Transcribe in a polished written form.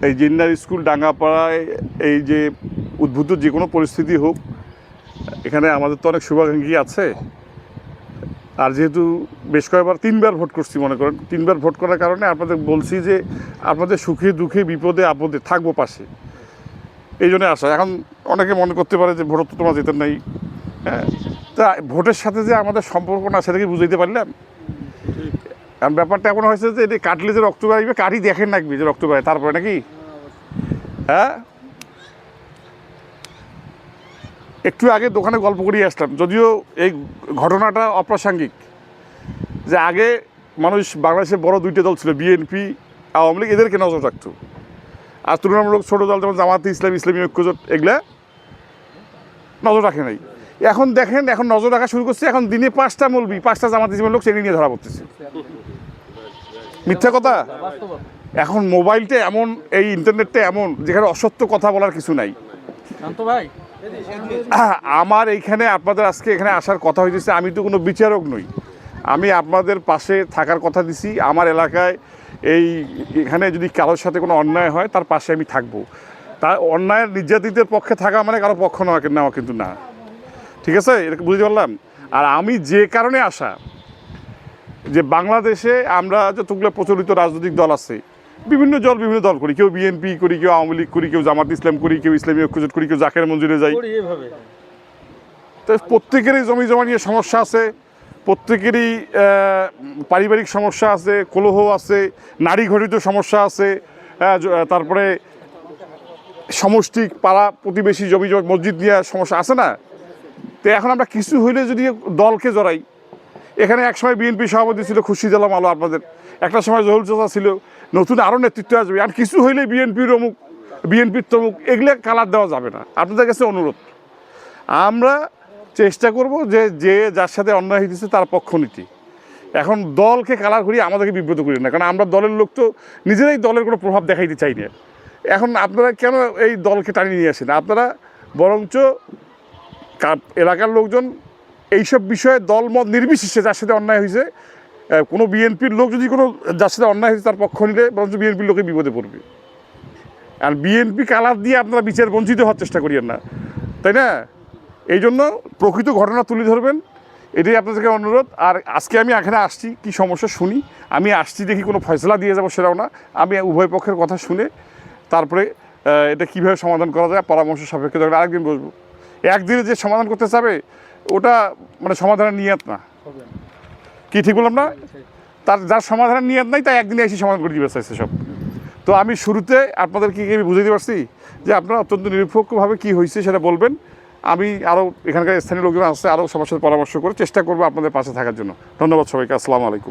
এই জিন্নার স্কুল ডাঙ্গাপাড়ায় এই যে উদ্ভূত যে কোনো পরিস্থিতি হোক, এখানে আমাদের তো অনেক শুভাকাঙ্ক্ষী আছে। আর যেহেতু বেশ কয়েকবার 3বার ভোট করছি, মনে করেন 3বার ভোট করার কারণে আপনাদের বলছি যে আপনাদের সুখে দুঃখে বিপদে আপদে থাকবো পাশে, এই জন্যে আসা। এখন অনেকে মনে করতে পারে যে ভোট তো তোমার যেতে নাই, হ্যাঁ, তা ভোটের সাথে যে আমাদের সম্পর্ক না সেটাকে বুঝাইতে পারলাম। কারণ ব্যাপারটা এমন হয়েছে যে এটি কাটলে যে রক্ত বাড়িবে, কাটি দেখেন নাকবি যে রক্ত বাড়ে তারপরে নাকি, হ্যাঁ। একটু আগে দোকানে গল্প করিয়ে আসলাম, যদিও এই ঘটনাটা অপ্রাসঙ্গিক, যে আগে মানুষ বাংলাদেশের বড় 2টা দল ছিল, বিএনপি, আওয়ামী লীগ, এদেরকে নজর রাখতো। আর তুলনামূলক ছোটো দল যেমন জামাতে ইসলাম, ইসলামী ঐক্যজোট, এগুলা নজর রাখে নাই। এখন দেখেন, এখন নজর রাখা শুরু করছে। এখন দিনে 5টা মৌলবি, 5টা জামাত ইসলামের লোক চেনে নিয়ে ধরা পড়তেছে। মিথ্যা কথা। এখন মোবাইলটা এমন, এই ইন্টারনেটটা এমন, যেখানে অসত্য কথা বলার কিছু নাই। আমার এইখানে আপনাদের আজকে এখানে আসার কথা হয়েছে, আমি তো কোনো বিচারক নই, আমি আপনাদের পাশে থাকার কথা দিছি। আমার এলাকায় এখানে যদি কারোর সাথে কোনো অন্যায় হয় তার পাশে আমি থাকবো। তার অন্যায়ের নির্যাতিতের পক্ষে থাকা মানে কারো পক্ষ নেওয়া কিন্তু না, ঠিক আছে, এরকম বুঝতে পারলাম। আর আমি যে কারণে আসা, যে বাংলাদেশে আমরা যতগুলো প্রচলিত রাজনৈতিক দল আছে, বিভিন্ন দল করি, কেউ বিএনপি করি, কেউ আওয়ামী লীগ করি, কেউ জামাত ইসলাম করি, কেউ ইসলামী ঐক্যজোট করি, কেউ জাকের মঞ্জুরে যাই। তো প্রত্যেকেরই জমি জমা নিয়ে সমস্যা আছে, প্রত্যেকেরই পারিবারিক সমস্যা আছে, কলহ আছে, নারী ঘটিত সমস্যা আছে, তারপরে সমষ্টিক পাড়া প্রতিবেশী জমি মসজিদ নিয়ে সমস্যা আছে না। তো এখন আমরা কিছু হইলে যদি দলকে জড়াই, এখানে একসময় বিএনপি সভাপতি ছিল খুরশিদ আলম আলো, আপনাদের একটা সময় জহুল চাচা ছিল, নতুন আরও নেতৃত্ব আসবে। আর কিছু হইলে বিএনপির অমুক, বিএনপির তমুক, এগুলো কালার দেওয়া যাবে না। আপনাদের কাছে অনুরোধ, আমরা চেষ্টা করব যে যার সাথে অন্যায় হয়েছে তার পক্ষ নিতে। এখন দলকে কালার করি, আমাদেরকে বিব্রত করি না, কারণ আমরা দলের লোক তো নিজেরাই দলের কোনো প্রভাব দেখাইতে চাই না। এখন আপনারা কেন এই দলকে টানিয়ে নিয়ে আসেন? আপনারা বরঞ্চ এলাকার লোকজন এইসব বিষয়ে দলমত নির্বিশেষে যার সাথে অন্যায় হয়েছে, কোনো বিএনপির লোক যদি কোনো যার সাথে অন্যায় হয়েছে তার পক্ষ নিলে বরঞ্চ বিএনপির লোকে বিপদে পড়বে। আর বিএনপি কালার দিয়ে আপনারা বিচার বঞ্চিত হওয়ার চেষ্টা করিয়েন না, তাই না? এই জন্য প্রকৃত ঘটনা তুলে ধরবেন, এটাই আপনাদেরকে অনুরোধ। আর আজকে আমি এখানে আসছি, কি সমস্যা শুনি, আমি আসছি দেখি কোনো ফয়সলা দিয়ে যাবো সেটাও না, আমি উভয় পক্ষের কথা শুনে তারপরে এটা কীভাবে সমাধান করা যায় পরামর্শ সাপেক্ষে দরকার আরেকদিন বসবো। একদিনে যে সমাধান করতে চাবে ওটা মানে সমাধানের নিয়ত না, কি ঠিক বললাম না? যার সমাধানের নিয়ত নাই তাই একদিনে এসে সমাধান করে দিতে চাইছে সব। তো আমি শুরুতে আপনাদেরকে আমি বুঝাতে পারছি যে আপনারা অত্যন্ত নিরপেক্ষভাবে কী হয়েছে সেটা বলবেন। আমি আরও এখানকার স্থানীয় লোকজন আসছে, আরও সবার সাথে পরামর্শ করে চেষ্টা করবো আপনাদের পাশে থাকার জন্য। ধন্যবাদ সবাইকে, আসসালামু আলাইকুম।